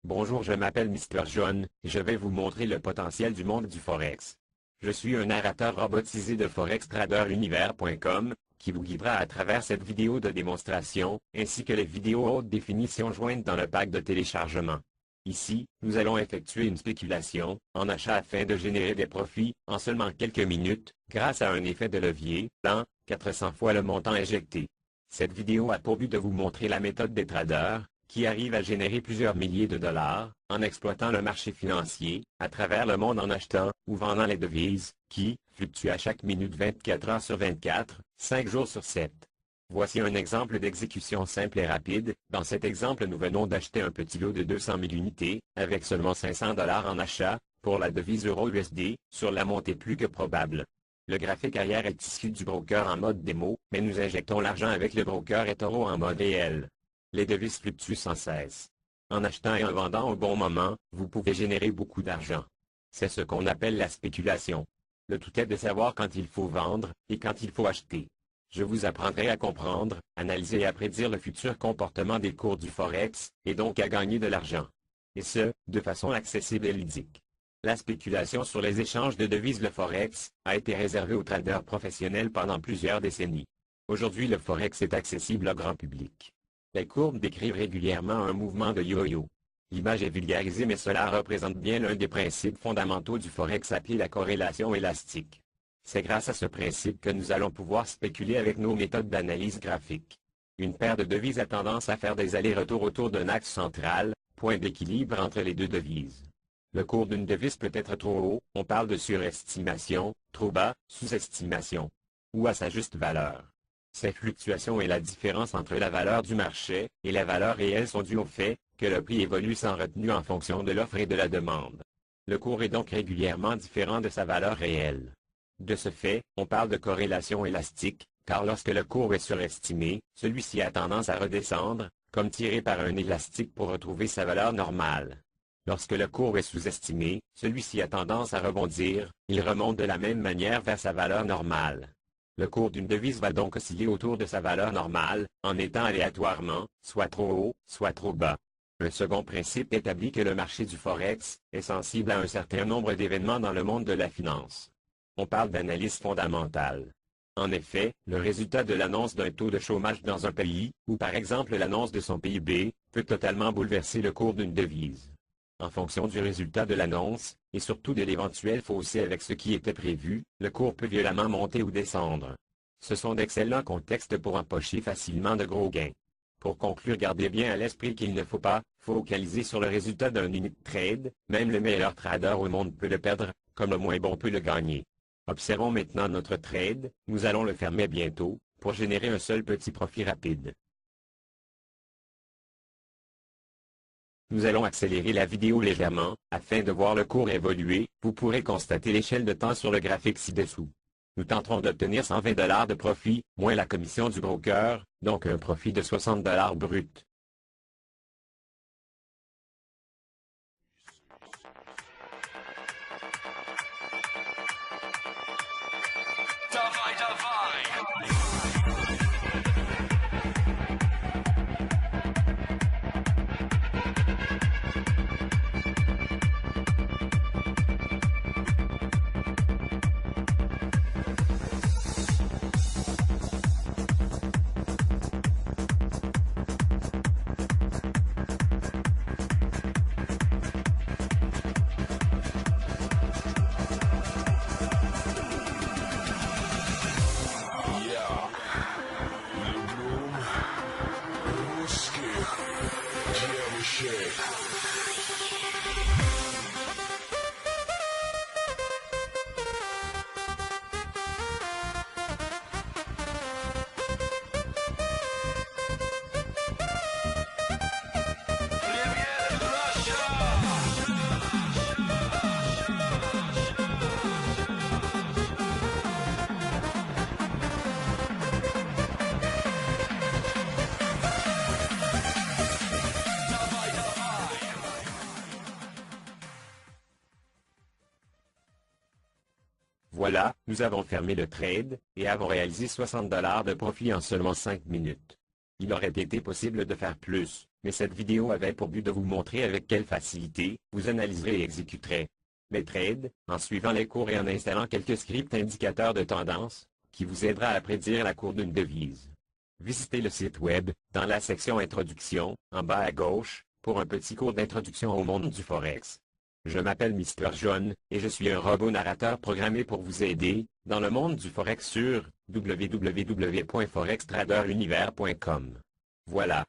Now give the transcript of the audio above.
Bonjour, je m'appelle Mr. John, et je vais vous montrer le potentiel du monde du Forex. Je suis un narrateur robotisé de forextraderunivers.com, qui vous guidera à travers cette vidéo de démonstration, ainsi que les vidéos haute définition jointes dans le pack de téléchargement. Ici, nous allons effectuer une spéculation, en achat afin de générer des profits, en seulement quelques minutes, grâce à un effet de levier, lent, 400 fois le montant injecté. Cette vidéo a pour but de vous montrer la méthode des traders, qui arrivent à générer plusieurs milliers de dollars, en exploitant le marché financier, à travers le monde en achetant ou vendant les devises, qui fluctuent à chaque minute 24 heures sur 24, 5 jours sur 7. Voici un exemple d'exécution simple et rapide. Dans cet exemple, nous venons d'acheter un petit lot de 200 000 unités, avec seulement 500 dollars en achat, pour la devise euro-USD, sur la montée plus que probable. Le graphique arrière est issu du broker en mode démo, mais nous injectons l'argent avec le broker eToro en mode réel. Les devises fluctuent sans cesse. En achetant et en vendant au bon moment, vous pouvez générer beaucoup d'argent. C'est ce qu'on appelle la spéculation. Le tout est de savoir quand il faut vendre, et quand il faut acheter. Je vous apprendrai à comprendre, analyser et à prédire le futur comportement des cours du Forex, et donc à gagner de l'argent. Et ce, de façon accessible et ludique. La spéculation sur les échanges de devises, le Forex, a été réservée aux traders professionnels pendant plusieurs décennies. Aujourd'hui, le Forex est accessible au grand public. Les courbes décrivent régulièrement un mouvement de yo-yo. L'image est vulgarisée, mais cela représente bien l'un des principes fondamentaux du Forex appelé la corrélation élastique. C'est grâce à ce principe que nous allons pouvoir spéculer avec nos méthodes d'analyse graphique. Une paire de devises a tendance à faire des allers-retours autour d'un axe central, point d'équilibre entre les deux devises. Le cours d'une devise peut être trop haut, on parle de surestimation, trop bas, sous-estimation, ou à sa juste valeur. Ces fluctuations et la différence entre la valeur du marché et la valeur réelle sont dues au fait que le prix évolue sans retenue en fonction de l'offre et de la demande. Le cours est donc régulièrement différent de sa valeur réelle. De ce fait, on parle de corrélation élastique, car lorsque le cours est surestimé, celui-ci a tendance à redescendre, comme tiré par un élastique pour retrouver sa valeur normale. Lorsque le cours est sous-estimé, celui-ci a tendance à rebondir, il remonte de la même manière vers sa valeur normale. Le cours d'une devise va donc osciller autour de sa valeur normale, en étant aléatoirement, soit trop haut, soit trop bas. Un second principe établit que le marché du Forex est sensible à un certain nombre d'événements dans le monde de la finance. On parle d'analyse fondamentale. En effet, le résultat de l'annonce d'un taux de chômage dans un pays, ou par exemple l'annonce de son PIB, peut totalement bouleverser le cours d'une devise. En fonction du résultat de l'annonce, et surtout de l'éventuel fossé avec ce qui était prévu, le cours peut violemment monter ou descendre. Ce sont d'excellents contextes pour empocher facilement de gros gains. Pour conclure, gardez bien à l'esprit qu'il ne faut pas focaliser sur le résultat d'un unique trade, même le meilleur trader au monde peut le perdre, comme le moins bon peut le gagner. Observons maintenant notre trade, nous allons le fermer bientôt, pour générer un seul petit profit rapide. Nous allons accélérer la vidéo légèrement, afin de voir le cours évoluer. Vous pourrez constater l'échelle de temps sur le graphique ci-dessous. Nous tenterons d'obtenir 120 $ de profit, moins la commission du broker, donc un profit de 60 $ brut. Voilà, nous avons fermé le trade, et avons réalisé 60 $ de profit en seulement 5 minutes. Il aurait été possible de faire plus, mais cette vidéo avait pour but de vous montrer avec quelle facilité vous analyserez et exécuterez les trades, en suivant les cours et en installant quelques scripts indicateurs de tendance, qui vous aidera à prédire la courbe d'une devise. Visitez le site web, dans la section Introduction, en bas à gauche, pour un petit cours d'introduction au monde du Forex. Je m'appelle Mr. John, et je suis un robot narrateur programmé pour vous aider, dans le monde du Forex sur www.forextraderunivers.com. Voilà,